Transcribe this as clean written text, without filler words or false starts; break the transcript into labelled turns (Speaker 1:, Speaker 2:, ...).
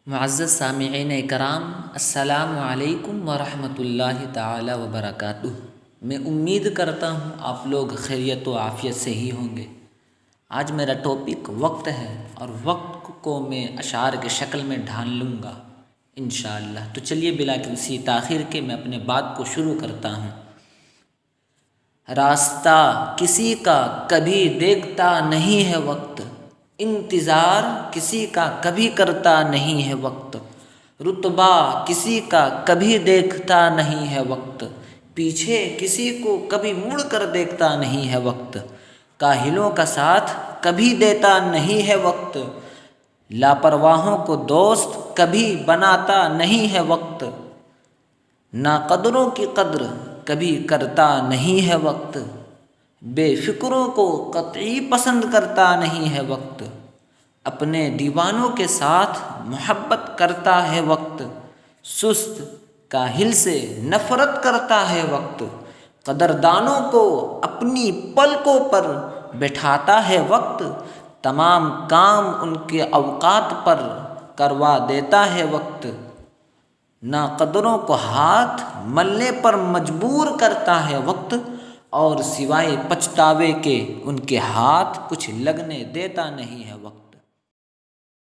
Speaker 1: معزز سامعین کرام، السلام علیکم ورحمۃ اللہ تعالی وبرکاتہ۔ میں امید کرتا ہوں آپ لوگ خیریت و عافیت سے ہی ہوں گے۔ آج میرا ٹاپک وقت ہے اور وقت کو میں اشعار کے شکل میں ڈھال لوں گا انشاءاللہ۔ تو چلیے بلا کسی تاخیر کے میں اپنے بات کو شروع کرتا ہوں۔ راستہ کسی کا کبھی دیکھتا نہیں ہے وقت، انتظار کسی کا کبھی کرتا نہیں ہے وقت، رتبہ کسی کا کبھی دیکھتا نہیں ہے وقت، پیچھے کسی کو کبھی مڑ کر دیکھتا نہیں ہے وقت، کاہلوں کا ساتھ کبھی دیتا نہیں ہے وقت، لاپرواہوں کو دوست کبھی بناتا نہیں ہے وقت، ناقدروں کی قدر کبھی کرتا نہیں ہے وقت، بے فکروں کو قطعی پسند کرتا نہیں ہے وقت، اپنے دیوانوں کے ساتھ محبت کرتا ہے وقت، سست کاہل سے نفرت کرتا ہے وقت، قدردانوں کو اپنی پلکوں پر بٹھاتا ہے وقت، تمام کام ان کے اوقات پر کروا دیتا ہے وقت، ناقدروں کو ہاتھ ملنے پر مجبور کرتا ہے وقت، اور سوائے پچھتاوے کے ان کے ہاتھ کچھ لگنے دیتا نہیں ہے وقت۔